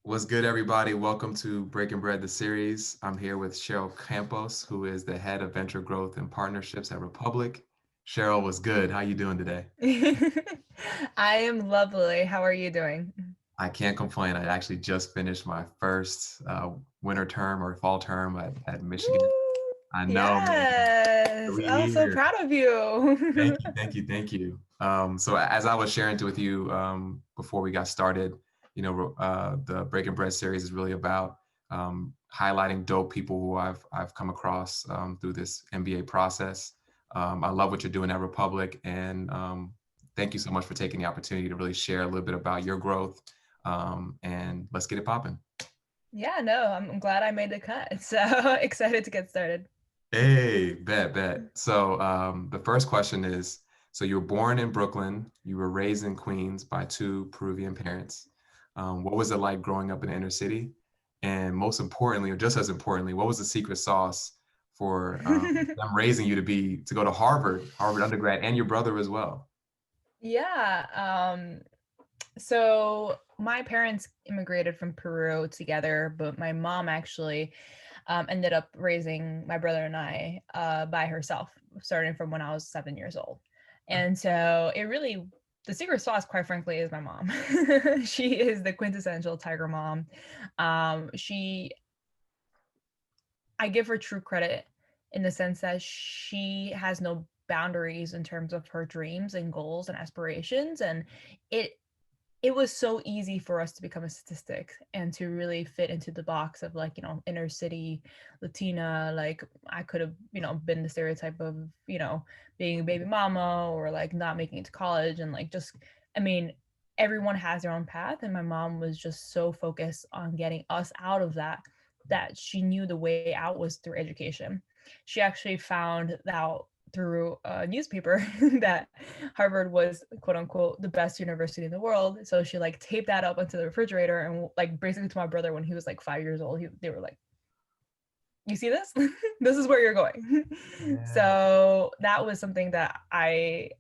What's good, everybody? Welcome to Breaking Bread, the series. I'm here with Cheryl Campos, who is the head of venture growth and partnerships at Republic. Cheryl, what's good? How you doing today? I am lovely. How are you doing? I can't complain. I actually just finished my first winter term or fall term at Michigan. Woo! I know, man. Yes. We Oh, so here. proud of you. Thank you, thank you, thank you. So as I was sharing with you before we got started, the Breaking Bread series is really about highlighting dope people who I've come across through this MBA process. I love what you're doing at Republic, and thank you so much for taking the opportunity to really share a little bit about your growth. And let's get it popping. Yeah, no, I'm glad I made the cut. So excited to get started. Hey, bet. So the first question is, so you were born in Brooklyn, you were raised in Queens by two Peruvian parents. What was it like growing up in the inner city? And most importantly, or just as importantly, what was the secret sauce for them raising you to go to Harvard undergrad, and your brother as well? Yeah. So my parents immigrated from Peru together, but my mom actually ended up raising my brother and I by herself, starting from when I was 7 years old. And so the secret sauce, quite frankly, is my mom. She is the quintessential tiger mom. She, I give her true credit in the sense that she has no boundaries in terms of her dreams and goals and aspirations. And it it was so easy for us to become a statistic and to really fit into the box of, like, inner city Latina. Like, I could have, been the stereotype of, being a baby mama, or like not making it to college, and like just, I mean, everyone has their own path, and my mom was just so focused on getting us out of that she knew the way out was through education. She actually found out through a newspaper that Harvard was, quote unquote, the best university in the world. So she like taped that up onto the refrigerator, and like basically to my brother when he was like 5 years old, they were like, "You see this? This is where you're going." Yeah. So that was something that I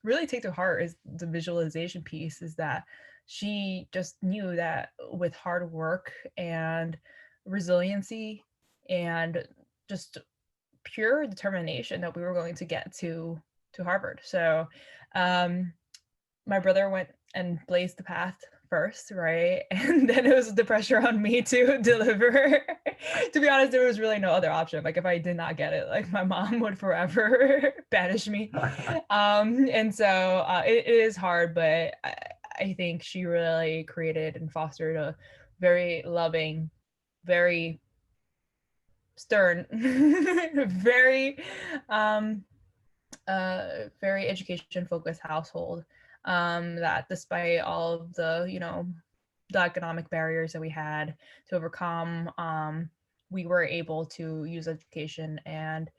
really take to heart, is the visualization piece. Is that she just knew that with hard work and resiliency and just pure determination that we were going to get to Harvard. So um, my brother went and blazed the path first, right? And then it was the pressure on me to deliver. To be honest, there was really no other option. Like, if I did not get it, like, my mom would forever banish me. And so it is hard, but I think she really created and fostered a very loving, very stern, very um very education focused household, that despite all of the economic barriers that we had to overcome, we were able to use education and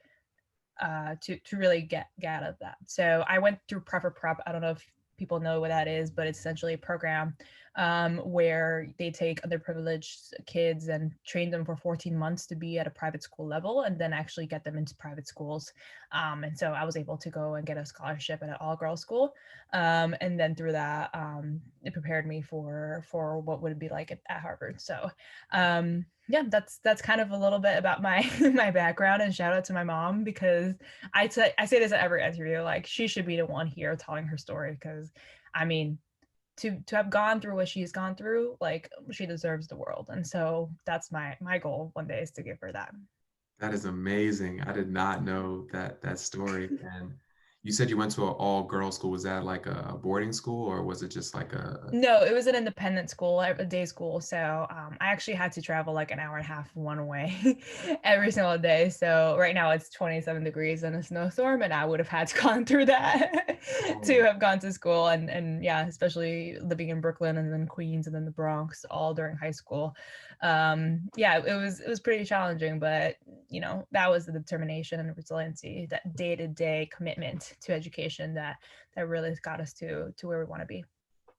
to really get out of that. So I went through Prefer Prep. I don't know if people know what that is, but it's essentially a program where they take underprivileged kids and train them for 14 months to be at a private school level, and then actually get them into private schools. And so I was able to go and get a scholarship at an all girls school, and then through that, it prepared me for what would it be like at Harvard. So yeah, that's kind of a little bit about my my background, and shout out to my mom, because I say this at every interview, like, she should be the one here telling her story, because I mean, to have gone through what she's gone through, like, she deserves the world. And so that's my goal one day, is to give her that. That is amazing. I did not know that story. And you said you went to an all girls school. Was that like a boarding school, or was it just like a? No, it was an independent school, a day school. So I actually had to travel like an hour and a half one way every single day. So right now it's 27 degrees and a snowstorm, and I would have had to gone through that to Oh, have gone to school. And yeah, especially living in Brooklyn and then Queens and then the Bronx, all during high school. Yeah, it was pretty challenging, but that was the determination and resiliency, that day to day commitment to education, that really got us to where we want to be.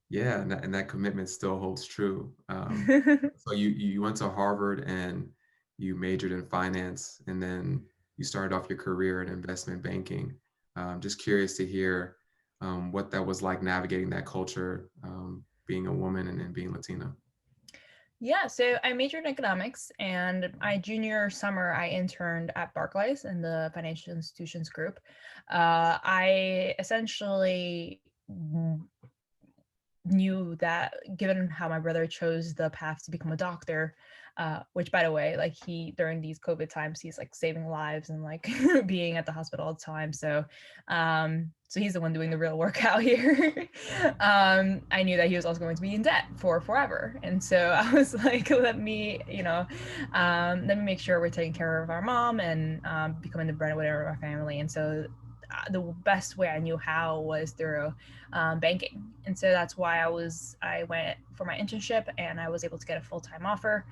yeah, and that commitment still holds true. So you went to Harvard and you majored in finance, and then you started off your career in investment banking. Just curious to hear what that was like navigating that culture, being a woman and being Latina. Yeah, so I majored in economics, and my junior summer I interned at Barclays in the financial institutions group. I essentially knew that given how my brother chose the path to become a doctor, which by the way, like he during these COVID times, he's like saving lives and like being at the hospital all the time. So he's the one doing the real work out here. I knew that he was also going to be in debt for forever. And so I was like, let me make sure we're taking care of our mom and becoming the breadwinner of our family. And so the best way I knew how was through banking, and so that's why I went for my internship and I was able to get a full time offer,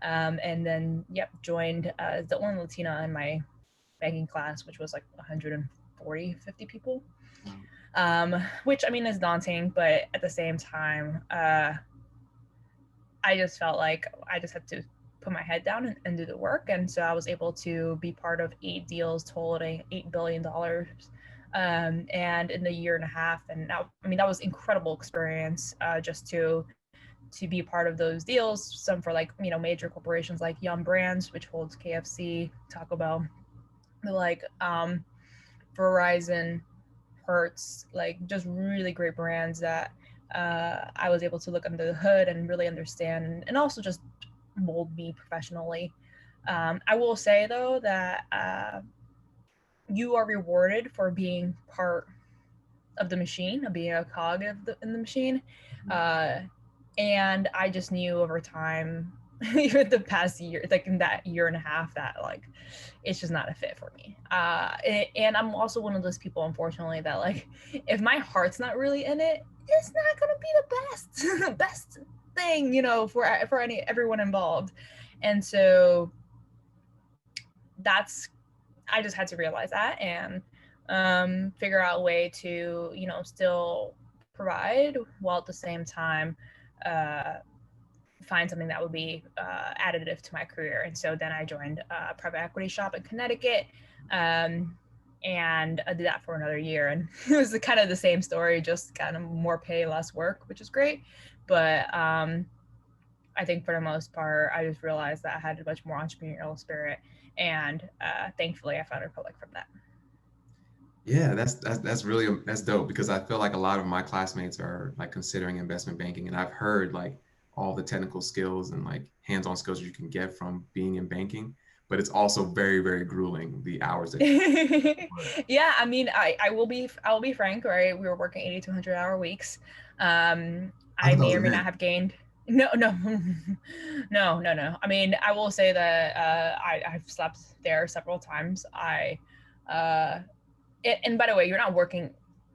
and then joined the only Latina in my banking class, which was like 140-150 people, Wow. which I mean is daunting, but at the same time, I just felt like I just had to put my head down and do the work. And so I was able to be part of 8 deals totaling $8 billion. And in a year and a half, and now, I mean, that was incredible experience, just to be part of those deals. Some for like major corporations like Yum Brands, which holds KFC, Taco Bell, like Verizon, Hertz, like just really great brands that I was able to look under the hood and really understand, and also just mold me professionally. I will say though that you are rewarded for being part of the machine, of being a cog in the machine. Uh, and I just knew over time, even the past year, like in that year and a half, that like it's just not a fit for me. And I'm also one of those people, unfortunately, that like if my heart's not really in it, it's not gonna be the best best thing, for everyone involved. And so that's I just had to realize that and figure out a way to still provide while at the same time uh, find something that would be additive to my career. And so then I joined a private equity shop in Connecticut, and I did that for another year. And it was kind of the same story, just kind of more pay, less work, which is great. But I think for the most part, I just realized that I had a much more entrepreneurial spirit, and thankfully, I found Republic from that. Yeah, that's really that's dope because I feel like a lot of my classmates are like considering investment banking, and I've heard like all the technical skills and like hands-on skills you can get from being in banking, but it's also very, very grueling, the hours that you put. Yeah, I mean, I will be frank, right? We were working 80 to 100-hour weeks. I I thought that may was or a may not man. have gained. No, no, no. I mean, I will say that I've slept there several times. Uh, and by the way, you're not working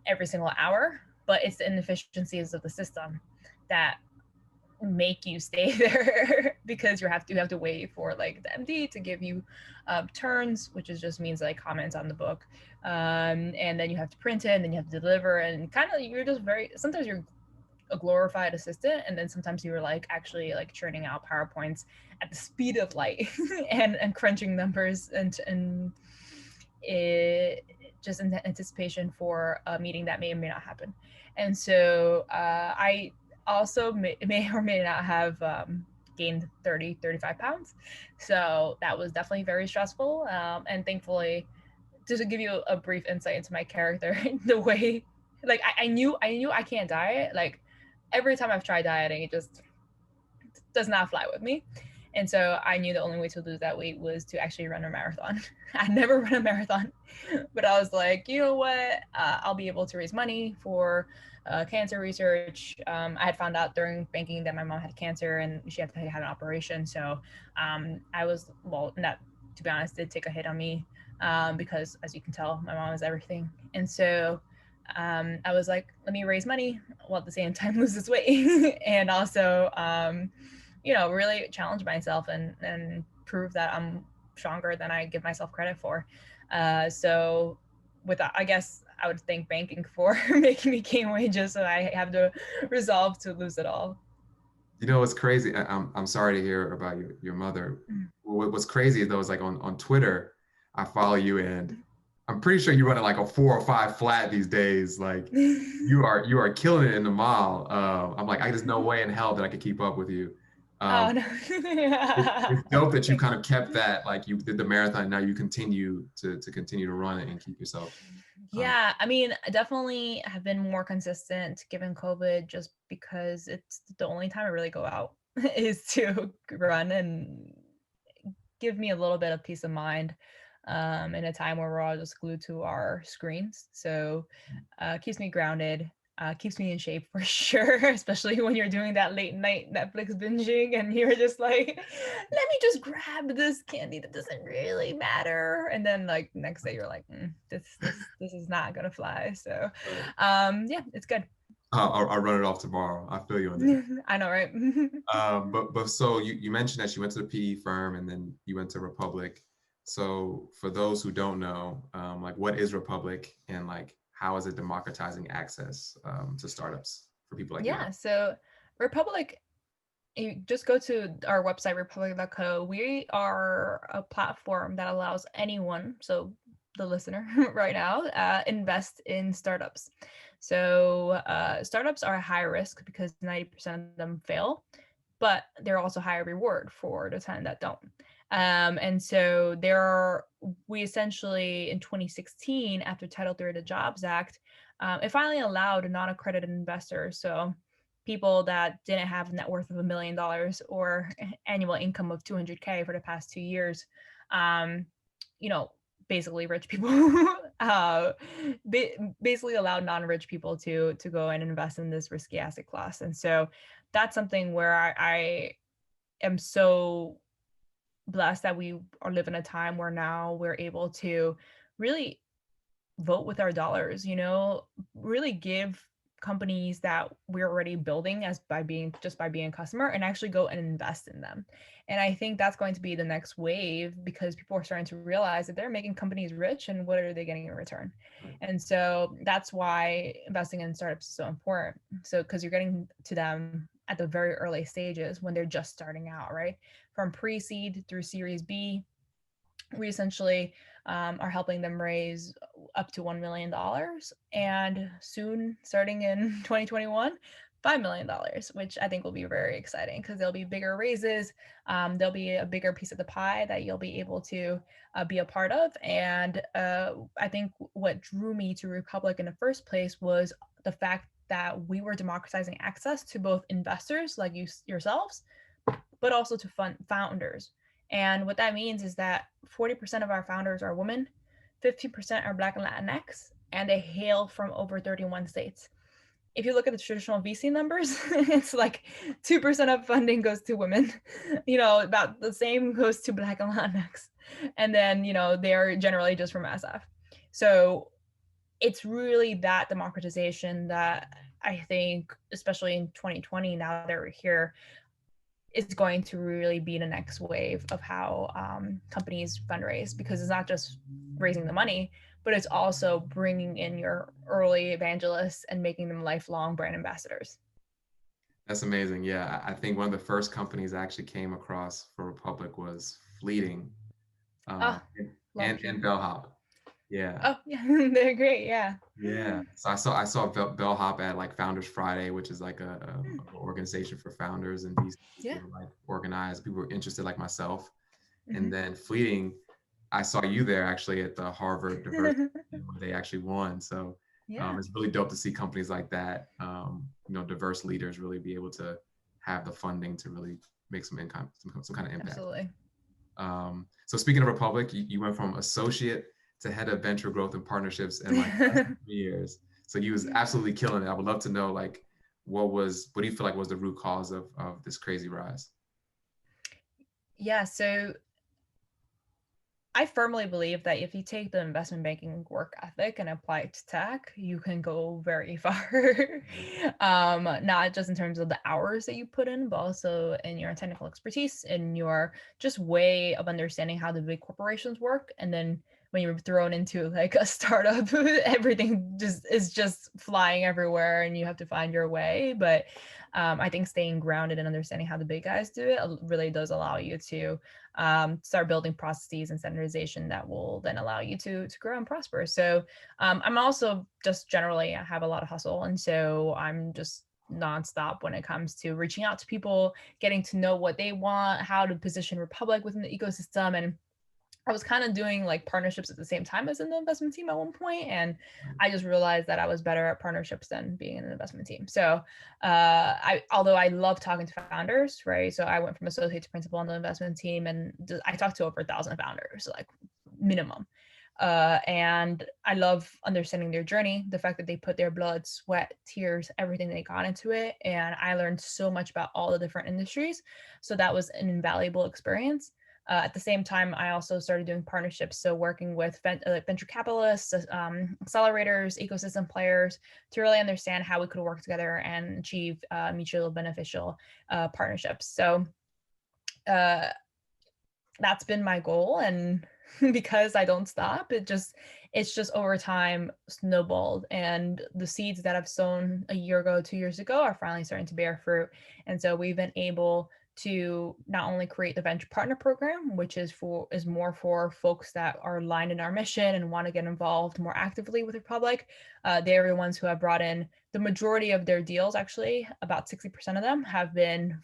every single hour, but it's the inefficiencies of the system that make you stay there because you have to wait for like the MD to give you turns, which is just means like comments on the book, and then you have to print it, and then you have to deliver, and kind of you're just very sometimes you're a glorified assistant, and then sometimes you were like actually like churning out PowerPoints at the speed of light and crunching numbers and it, just in anticipation for a meeting that may or may not happen. And so I also may or may not have gained 30-35 pounds. So that was definitely very stressful. And thankfully, just to give you a brief insight into my character, the way, like I knew I can't diet. Like every time I've tried dieting, it just does not fly with me. And so I knew the only way to lose that weight was to actually run a marathon. I never run a marathon, but I was like, you know what? I'll be able to raise money for cancer research. I had found out during banking that my mom had cancer and she had to have an operation. So I was, well, not to be honest, did take a hit on me because, as you can tell, my mom is everything. And so I was like, let me raise money while at the same time lose this weight and also really challenge myself and prove that I'm stronger than I give myself credit for. So with that, I guess I would thank banking for making me gain weight just so I have the resolve to lose it all. You know, what's crazy. I'm sorry to hear about your mother. What's crazy though is like on Twitter, I follow you and I'm pretty sure you run at like a 4 or 5 flat these days. Like you are killing it in the mile. I'm like, I just no way in hell that I could keep up with you. Oh no. It's dope that you Thanks. kind of kept that, like you did the marathon. Now you continue to continue to run it and keep yourself. Yeah, I mean, I definitely have been more consistent given COVID just because it's the only time I really go out is to run and give me a little bit of peace of mind in a time where we're all just glued to our screens. So keeps me grounded, keeps me in shape for sure, especially when you're doing that late night Netflix binging and you're just like, let me just grab this candy that doesn't really matter. And then like next day you're like, this is not gonna fly. So Right. yeah, it's good. I'll run it off tomorrow. I feel you on that. I know, right? But so you mentioned that you went to the PE firm and then you went to Republic. So for those who don't know, like what is Republic and like how is it democratizing access to startups for people like you and I? Yeah, so Republic, you just go to our website, republic.co. We are a platform that allows anyone, so the listener right now, invest in startups. So startups are high risk because 90% of them fail, but they're also higher reward for the 10 that don't. And so we essentially in 2016, after Title III of the Jobs Act, it finally allowed non-accredited investors, so people that didn't have a net worth of $1 million or annual income of 200K for the past 2 years, um, you know, basically rich people, uh, basically allowed non-rich people to go and invest in this risky asset class. And so that's something where I am so blessed that we are living a time where now we're able to really vote with our dollars, really give companies that we're already building as by being a customer and actually go and invest in them. And I think that's going to be the next wave because people are starting to realize that they're making companies rich and what are they getting in return. And so that's why investing in startups is so important. So because you're getting to them at the very early stages when they're just starting out, right? From pre-seed through Series B, we essentially are helping them raise up to $1 million and soon starting in 2021 $5 million, which I think will be very exciting because there'll be bigger raises. There'll be a bigger piece of the pie that you'll be able to be a part of. And I think what drew me to Republic in the first place was the fact that we were democratizing access to both investors like yourselves, but also to founders. And what that means is that 40% of our founders are women, 50% are Black and Latinx, and they hail from over 31 states. If you look at the traditional VC numbers, it's like 2% of funding goes to women, about the same goes to Black and Latinx. And then, they're generally just from SF. So it's really that democratization that I think, especially in 2020, now that we're here, is going to really be the next wave of how companies fundraise, because it's not just raising the money, but it's also bringing in your early evangelists and making them lifelong brand ambassadors. That's amazing. Yeah, I think one of the first companies I actually came across for Republic was Fleeting, Oh, and love P. and Bellhop. Yeah, Oh, yeah, they're great. Yeah. yeah. So I saw Bellhop at like Founders Friday, which is like a organization for founders and DC who Yeah. are like organized. People who are interested like myself. And Mhm. then Fleeting, I saw you there actually at the Harvard Diversity where they actually won. So Yeah, it's really dope to see companies like that, diverse leaders really be able to have the funding to really make some income, some kind of impact. absolutely. So speaking of Republic, you went from associate to head of venture growth and partnerships in like less than 3 years. So you was absolutely killing it. I would love to know like what do you feel like was the root cause of this crazy rise? Yeah, so I firmly believe that if you take the investment banking work ethic and apply it to tech, you can go very far. Not just in terms of the hours that you put in, but also in your technical expertise, in your just way of understanding how the big corporations work. And then when you're thrown into like a startup, everything is just flying everywhere and you have to find your way. But I think staying grounded and understanding how the big guys do it really does allow you to start building processes and standardization that will then allow you to grow and prosper. So I'm also just generally, I have a lot of hustle, and so I'm just nonstop when it comes to reaching out to people, getting to know what they want, how to position Republic within the ecosystem. And I was kind of doing like partnerships at the same time as in the investment team at one point, and I just realized that I was better at partnerships than being in an investment team. So, although I love talking to founders, right? So I went from associate to principal on the investment team, and I talked to over 1,000 founders, like minimum. And I love understanding their journey, the fact that they put their blood, sweat, tears, everything they got into it. And I learned so much about all the different industries. So that was an invaluable experience. At the same time, I also started doing partnerships. So working with venture capitalists, accelerators, ecosystem players to really understand how we could work together and achieve mutually beneficial partnerships. So that's been my goal. And because I don't stop, it's just over time snowballed, and the seeds that I've sown a year ago, 2 years ago are finally starting to bear fruit. And so we've been able to not only create the venture partner program, which is more for folks that are aligned in our mission and want to get involved more actively with Republic. They're the ones who have brought in the majority of their deals. Actually, about 60% of them have been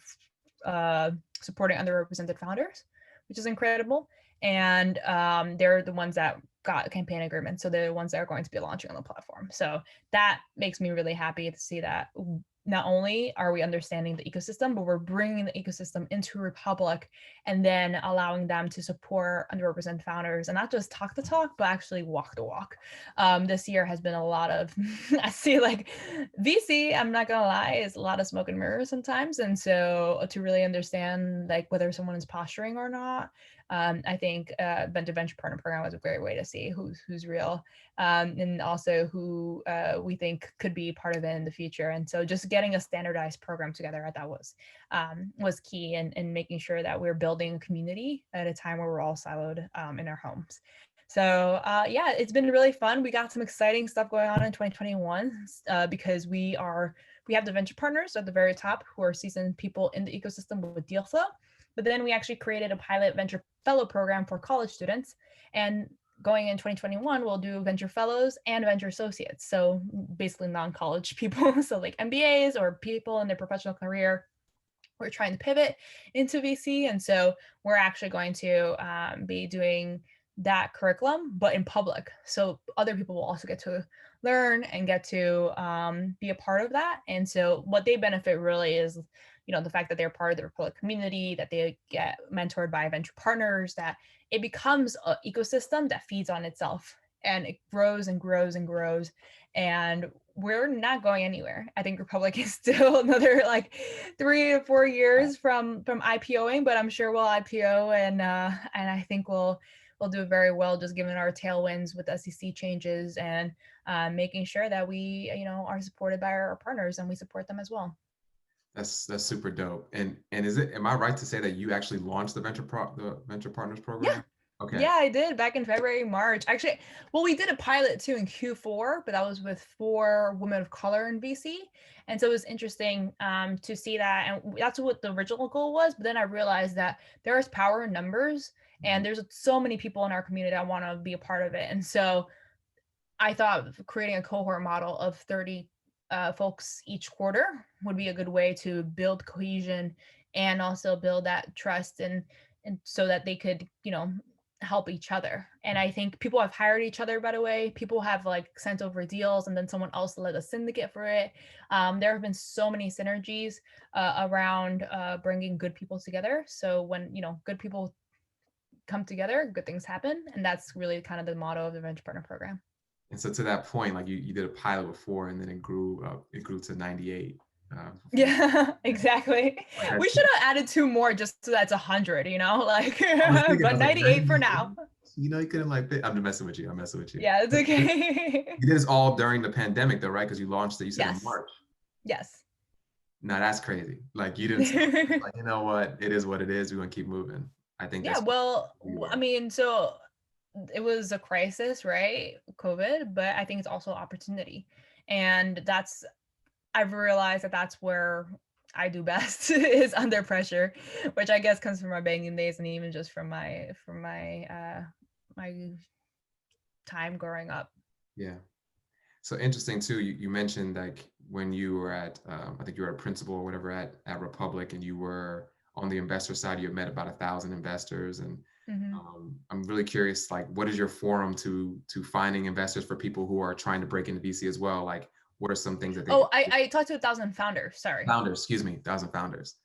supporting underrepresented founders, which is incredible. And they're the ones that got campaign agreements. So they're the ones that are going to be launching on the platform. So that makes me really happy to see that not only are we understanding the ecosystem, but we're bringing the ecosystem into Republic and then allowing them to support underrepresented founders and not just talk the talk, but actually walk the walk. This year has been a lot of, I see like VC, I'm not gonna lie, is a lot of smoke and mirrors sometimes. And so to really understand like whether someone is posturing or not, I think venture partner program was a great way to see who's real, and also who we think could be part of it in the future. And so just getting a standardized program together, I thought was key in making sure that we're building a community at a time where we're all siloed in our homes. So yeah, it's been really fun. We got some exciting stuff going on in 2021 because we have the venture partners at the very top who are seasoned people in the ecosystem with deal flow. But then we actually created a pilot venture fellow program for college students. And going in 2021, we'll do venture fellows and venture associates. So basically non-college people, so like MBAs or people in their professional career. We're trying to pivot into VC. And so we're actually going to be doing that curriculum, but in public. So other people will also get to learn and get to be a part of that. And so what they benefit really is, the fact that they're part of the Republic community, that they get mentored by venture partners, that it becomes an ecosystem that feeds on itself and it grows and grows and grows. And we're not going anywhere. I think Republic is still another like 3 to 4 years from IPOing, but I'm sure we'll IPO and I think we'll do very well just given our tailwinds with SEC changes and making sure that we are supported by our partners and we support them as well. That's super dope. And am I right to say that you actually launched the venture partners program? Yeah. Okay. Yeah, I did back in February, March. Actually, well, we did a pilot too in Q4, but that was with 4 women of color in VC. And so it was interesting to see that. And that's what the original goal was. But then I realized that there is power in numbers and there's so many people in our community that want to be a part of it. And so I thought creating a cohort model of 30 folks each quarter would be a good way to build cohesion and also build that trust and so that they could, help each other. And I think people have hired each other, by the way. People have like sent over deals and then someone else led a syndicate for it. There have been so many synergies around bringing good people together. So when, good people come together, good things happen. And that's really kind of the motto of the venture partner program. And so to that point, like you did a pilot before and then it grew to 98. Yeah, exactly. We should have added 2 more just so that's 100, like, but 98 for now. You couldn't I'm messing with you. Yeah, it's okay. You did this all during the pandemic though, right? Because you launched it, you said in March. Yes. No, that's crazy. Like you didn't like, you know what? It is what it is. We're going to keep moving. I think that's I mean, so it was a crisis, right? COVID, but I think it's also opportunity. And I've realized that that's where I do best is under pressure, which I guess comes from my banking days and even just from my my time growing up. Yeah. So interesting too. You mentioned like when you were at, I think you were a principal or whatever at Republic, and you were on the investor side. You had met about 1,000 investors, and Hmm. I'm really curious. Like, what is your forum to finding investors for people who are trying to break into VC as well? Like, what are some things that they Oh, can I talked to 1,000 founders. Sorry. founders? Excuse me, 1,000 founders.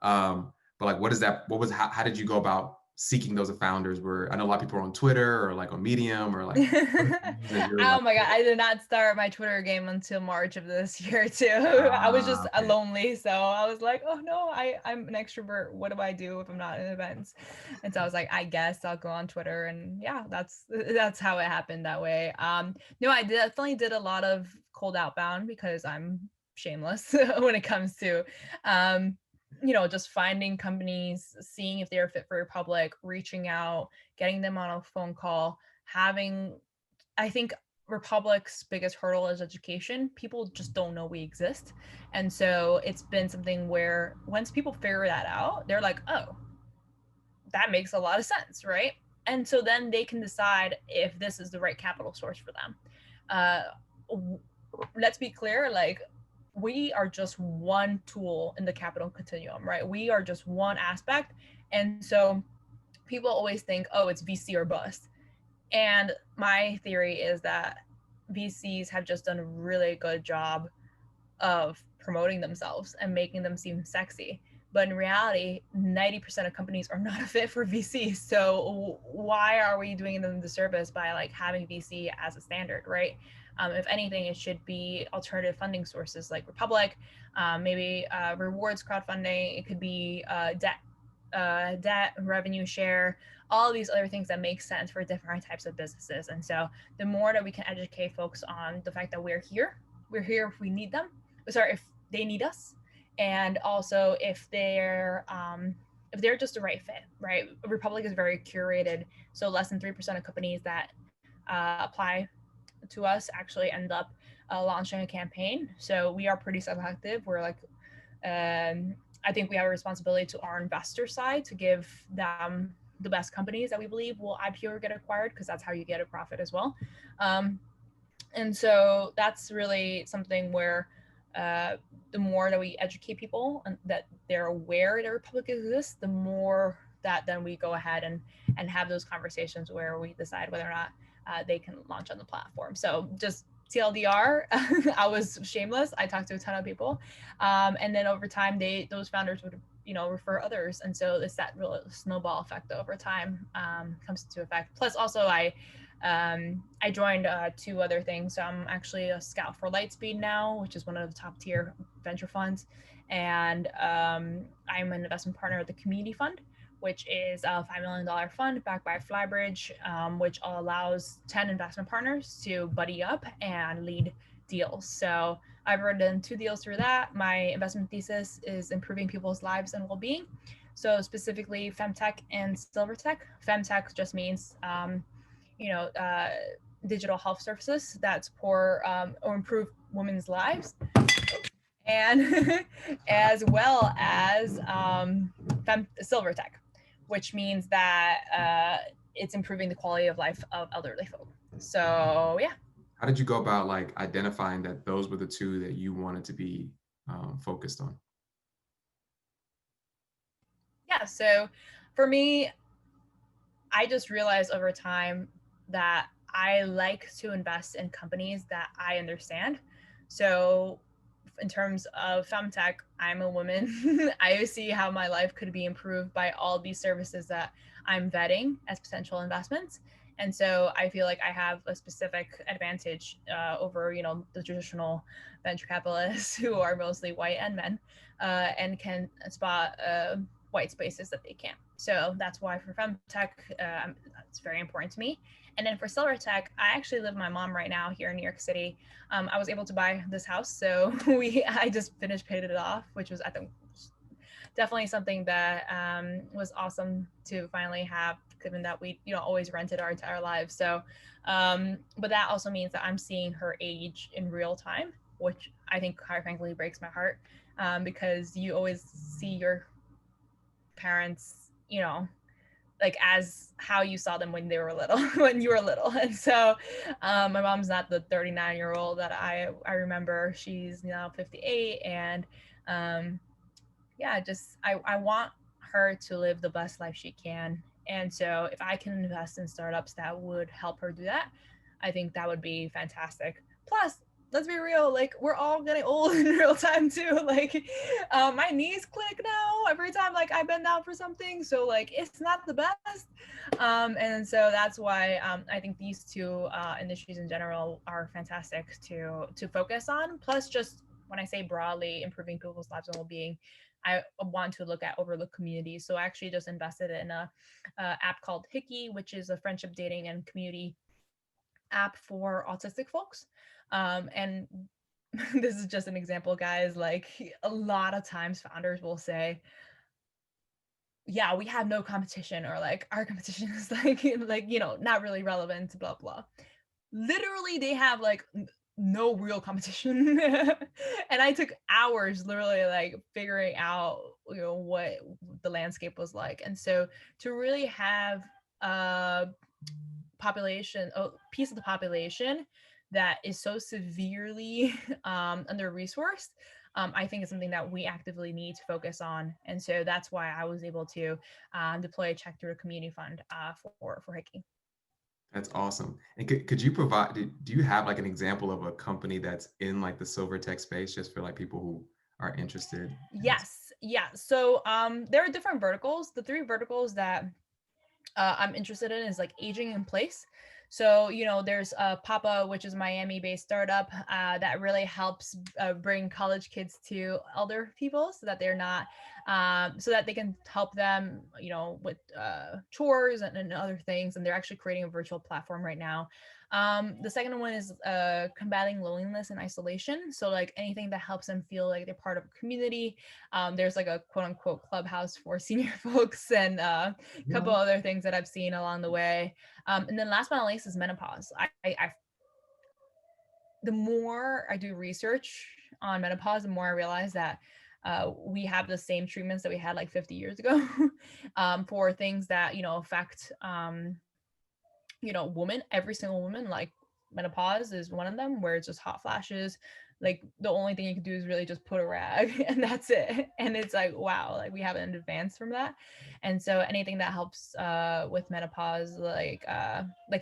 But like, what is that? What was how did you go about seeking those founders? Were I know a lot of people are on Twitter or like on Medium or like what are the things that you're Oh like, my God, I did not start my Twitter game until March of this year too. I was just okay. lonely, so I was like, oh no, I'm an extrovert. What do I do if I'm not in events? And so I was like, I guess I'll go on Twitter, and yeah, that's how it happened that way. No, I definitely did a lot of cold outbound because I'm shameless when it comes to um just finding companies, seeing if they're fit for Republic, reaching out, getting them on a phone call, having I think Republic's biggest hurdle is education. People just don't know we exist. And so it's been something where once people figure that out, they're like, oh, that makes a lot of sense, right? And so then they can decide if this is the right capital source for them. Uh, let's be clear, like, we are just one tool in the capital continuum, right? We are just one aspect. And so people always think, oh, it's VC or bust. And my theory is that VCs have just done a really good job of promoting themselves and making them seem sexy. But in reality, 90% of companies are not a fit for VC. So why are we doing them the service by like having VC as a standard, right? If anything, it should be alternative funding sources like Republic, maybe rewards crowdfunding. It could be debt, revenue share, all of these other things that make sense for different types of businesses. And so the more that we can educate folks on the fact that we're here if we need them, sorry, if they need us, and also if they're just the right fit, right? Republic is very curated, so less than 3% of companies that apply to us actually end up launching a campaign. So we are pretty selective. We're like I think we have a responsibility to our investor side to give them the best companies that we believe will IPO or get acquired, because that's how you get a profit as well. Um, and so that's really something where the more that we educate people and that they're aware that Republic exists, the more that then we go ahead and have those conversations where we decide whether or not they can launch on the platform. So just TLDR, I was shameless. I talked to a ton of people, and then over time, those founders would refer others, and so it's that real snowball effect over time comes into effect. Plus, also I joined two other things. So I'm actually a scout for Lightspeed now, which is one of the top tier venture funds, and I'm an investment partner at the Community Fund, which is a $5 million fund backed by Flybridge, which allows 10 investment partners to buddy up and lead deals. So I've written 2 deals through that. My investment thesis is improving people's lives and well-being. So specifically Femtech and Silvertech. Femtech just means, you know, uh, digital health services that support or improve women's lives, and as well as Silvertech, which means that it's improving the quality of life of elderly folk. So yeah. How did you go about like identifying that those were the two that you wanted to be focused on? Yeah. So for me, I just realized over time that I like to invest in companies that I understand. So in terms of femtech, I'm a woman. I see how my life could be improved by all these services that I'm vetting as potential investments. And so I feel like I have a specific advantage over, the traditional venture capitalists who are mostly white and men, and can spot white spaces that they can't. So that's why for femtech, it's very important to me. And then for Silvertech, I actually live with my mom right now here in New York City. I was able to buy this house, so I just finished paying it off, which was, I think, definitely something that was awesome to finally have, given that we always rented our entire lives. So but that also means that I'm seeing her age in real time, which I think quite frankly breaks my heart, because you always see your parents like as how you saw them when they were little, when you were little. And so my mom's not the 39-year-old that I remember. She's now 58. And yeah, just I want her to live the best life she can. And so if I can invest in startups that would help her do that, I think that would be fantastic. Plus, let's be real, like we're all getting old in real time too. Like my knees click now every time like I bend down for something. So like it's not the best. And so that's why I think these two industries in general are fantastic to focus on. Plus, just when I say broadly improving people's lives and well-being, I want to look at overlooked communities. So I actually just invested in a app called Hickey, which is a friendship dating and community app for autistic folks. And this is just an example, guys. Like a lot of times founders will say, yeah, we have no competition, or like our competition is like, you know, not really relevant, blah, blah. Literally they have like no real competition. And I took hours literally like figuring out, you know, what the landscape was like. And so to really have a population, a piece of the population that is so severely under resourced, I think is something that we actively need to focus on. And so that's why I was able to deploy a check through a community fund for hiking. That's awesome. And could you provide, do you have like an example of a company that's in like the silver tech space, just for like people who are interested in this? Yes, yeah. So there are different verticals. The three verticals that I'm interested in is like aging in place. So, you know, there's Papa, which is Miami-based startup that really helps bring college kids to elder people, so that they're not, so that they can help them, you know, with chores and other things. And they're actually creating a virtual platform right now. The second one is combating loneliness and isolation. So, like anything that helps them feel like they're part of a community. There's like a quote unquote clubhouse for senior folks, and couple Yeah. other things that I've seen along the way. And then last but not least is menopause. The more I do research on menopause, the more I realize that we have the same treatments that we had like 50 years ago for things that, you know, affect, you know, women, every single woman. Like menopause is one of them, where it's just hot flashes. Like the only thing you can do is really just put a rag and that's it. And it's like, wow, like we haven't advanced from that. And so anything that helps with menopause, like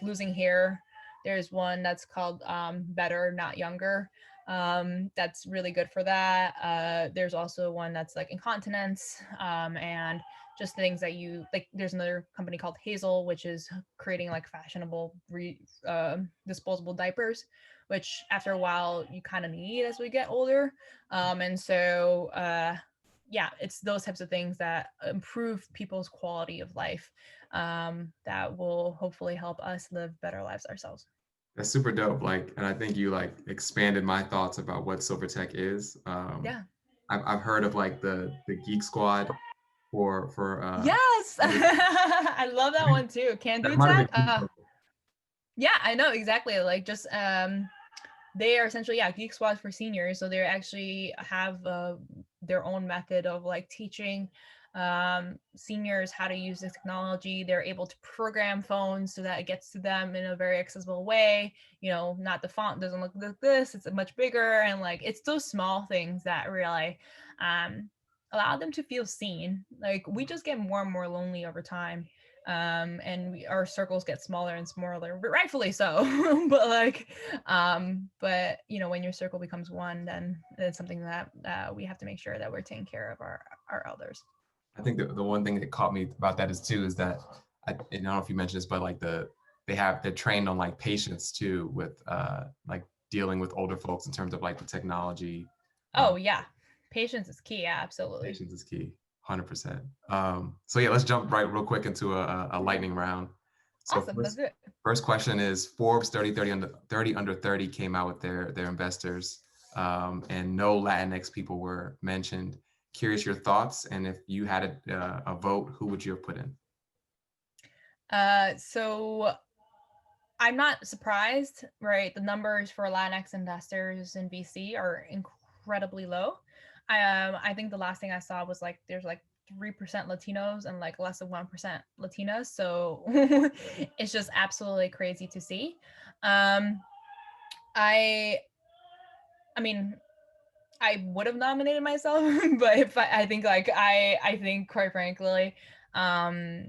losing hair, there's one that's called Better Not Younger, that's really good for that. There's also one that's like incontinence, and just things that you like. There's another company called Hazel, which is creating like fashionable disposable diapers, which after a while you kind of need as we get older. And so yeah, it's those types of things that improve people's quality of life, that will hopefully help us live better lives ourselves. That's super dope. Like, and I think you like expanded my thoughts about what silver tech is. Yeah. I've heard of like the Geek Squad for Yes. I I love that think one too. Can that do might have been tech. you. Yeah, I know exactly. Like just they are essentially, yeah, Geek Squad for seniors. So they actually have their own method of like teaching seniors how to use the technology. They're able to program phones so that it gets to them in a very accessible way. You know, not the font doesn't look like this, it's much bigger. And like it's those small things that really um, allow them to feel seen. Like we just get more and more lonely over time, and our circles get smaller and smaller, but rightfully so. But like but you know, when your circle becomes one, then it's something that we have to make sure that we're taking care of our elders. I think the one thing that caught me about that is too is that and I don't know if you mentioned this, but like they're trained on like patience too with like dealing with older folks in terms of like the technology. Uh, Oh yeah, patience is key. Yeah, absolutely. Patience is key, 100%. So yeah, let's jump right real quick into a lightning round. So Awesome, let's do it. first question is Forbes 30 under 30 came out with their investors, and no Latinx people were mentioned. Curious your thoughts, and if you had a vote, who would you have put in? So I'm not surprised, right? The numbers for Latinx investors in VC are incredibly low. I think the last thing I saw was like there's like 3% Latinos and like less than 1% Latinas. So it's just absolutely crazy to see. Um, I I mean, I would have nominated myself, but if I think like I think quite frankly, um,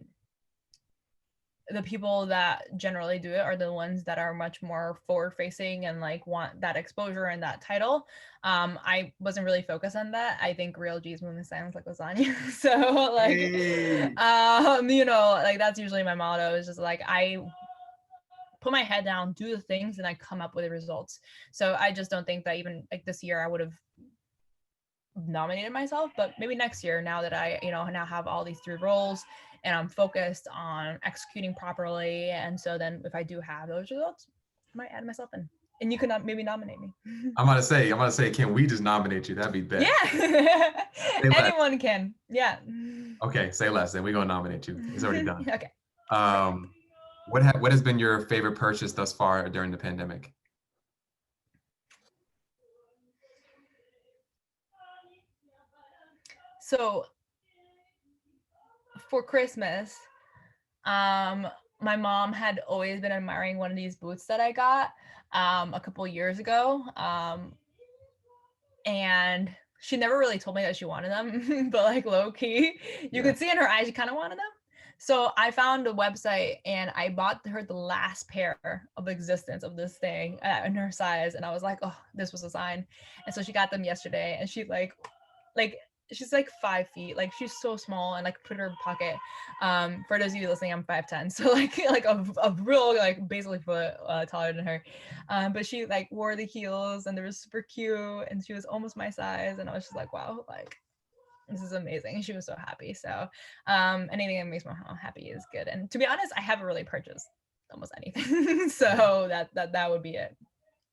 the people that generally do it are the ones that are much more forward facing and like want that exposure and that title. I wasn't really focused on that. I think real G's moving sounds like lasagna. So like Hey. you know, like that's usually my motto, is just like I put my head down, do the things, and I come up with the results. So I just don't think that even like this year I would have nominated myself, but maybe next year, now that I, you know, now have all these 3 roles and I'm focused on executing properly. And so then if I do have those results, I might add myself in. And you can maybe nominate me. I'm gonna say, can we just nominate you? That'd be bad. Yeah. Say less. Anyone can. Yeah. Okay, say less. Then we're gonna nominate you. It's already done. Okay. What has been your favorite purchase thus far during the pandemic? So for Christmas, my mom had always been admiring one of these boots that I got a couple years ago. And she never really told me that she wanted them, but like low key, you could see in her eyes she kind of wanted them. So I found a website and I bought her the last pair of existence of this thing in her size, and I was like, oh, this was a sign. And so she got them yesterday, and she like she's like 5 feet, like she's so small, and like put her pocket. For those of you listening, I'm 5'10", so like a real like basically foot taller than her. But she like wore the heels and they were super cute, and she was almost my size, and I was just like, wow, like this is amazing. She was so happy. So anything that makes my mom happy is good. And to be honest, I haven't really purchased almost anything. So that would be it.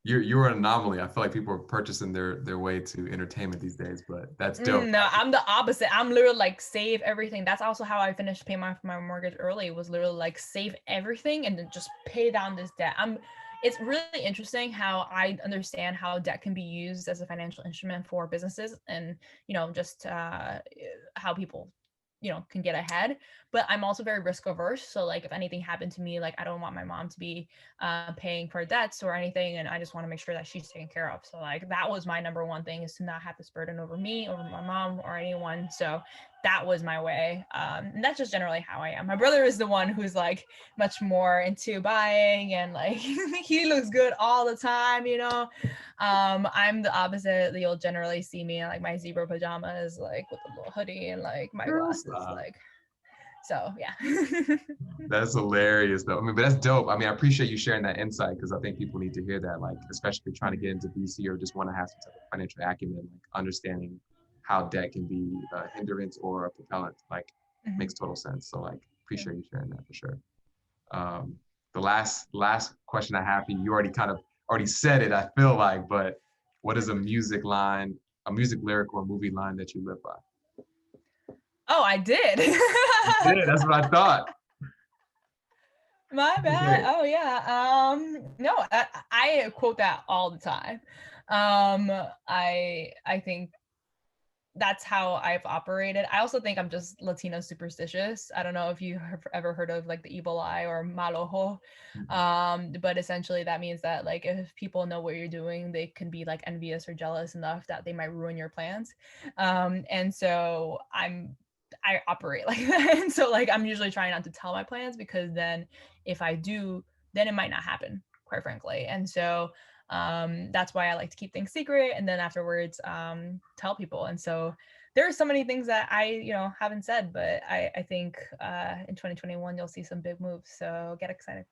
You're an anomaly. I feel like people are purchasing their way to entertainment these days, but that's dope. No, I'm the opposite. I'm literally like save everything. That's also how I finished paying my mortgage early, was literally like save everything and then just pay down this debt. It's really interesting how I understand how debt can be used as a financial instrument for businesses, and you know, just how people, you know, can get ahead. But I'm also very risk averse, so like if anything happened to me, like I don't want my mom to be paying for debts or anything, and I just want to make sure that she's taken care of. So like that was my number one thing, is to not have this burden over me, over my mom, or anyone. So that was my way, and that's just generally how I am. My brother is the one who's like much more into buying, and like he looks good all the time, you know. I'm the opposite. You'll generally see me in like my zebra pajamas, like with a little hoodie and like my Girl, glasses, stop. like so yeah. That's hilarious, though. I mean, but that's dope. I mean, I appreciate you sharing that insight, because I think people need to hear that, like, especially trying to get into VC or just want to have some type of financial acumen, like understanding how debt can be a hindrance or a propellant, like, makes total sense. So, like, Yeah. appreciate you sharing that for sure. The last question I have for you, you already kind of already said it, I feel like, but what is a music line, a music lyric or movie line that you live by? Oh, I did. Yeah, that's what I thought. My bad. Okay. Oh yeah. No, I quote that all the time. I think that's how I've operated. I also think I'm just Latino superstitious. I don't know if you have ever heard of like the evil eye or mal ojo. But essentially that means that like if people know what you're doing, they can be like envious or jealous enough that they might ruin your plans. And so I operate like that. And so like I'm usually trying not to tell my plans, because then if I do, then it might not happen, quite frankly. And so that's why I like to keep things secret, and then afterwards tell people. And so there are so many things that I, you know, haven't said, but I think in 2021 you'll see some big moves, so get excited.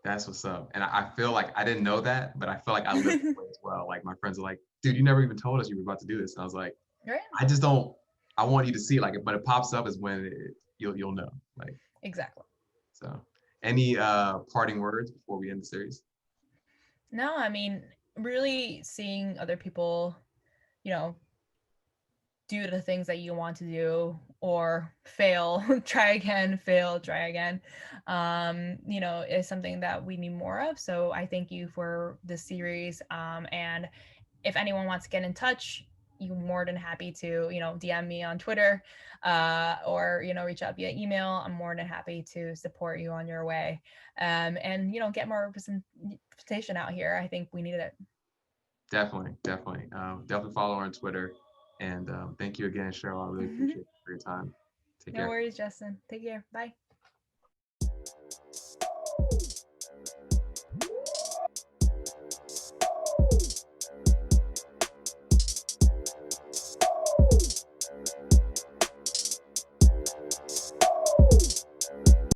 That's what's up. And I feel like I didn't know that, but I feel like I live that way as well. Like my friends are like, dude, you never even told us you were about to do this. And I was like, Right. I just don't, I want you to see it, like, but it pops up is when you'll know. Like, Exactly. so any parting words before we end the series? No, I mean, really seeing other people, you know, do the things that you want to do, or fail, try again, fail, try again, you know, is something that we need more of. So I thank you for this series. And if anyone wants to get in touch, you're more than happy to, DM me on Twitter, or, reach out via email. I'm more than happy to support you on your way. And, get more representation out here. I think we need it. Definitely follow her on Twitter. And thank you again, Cheryl. I really appreciate it for your time. Take No care. worries, Justin. Take care. Bye.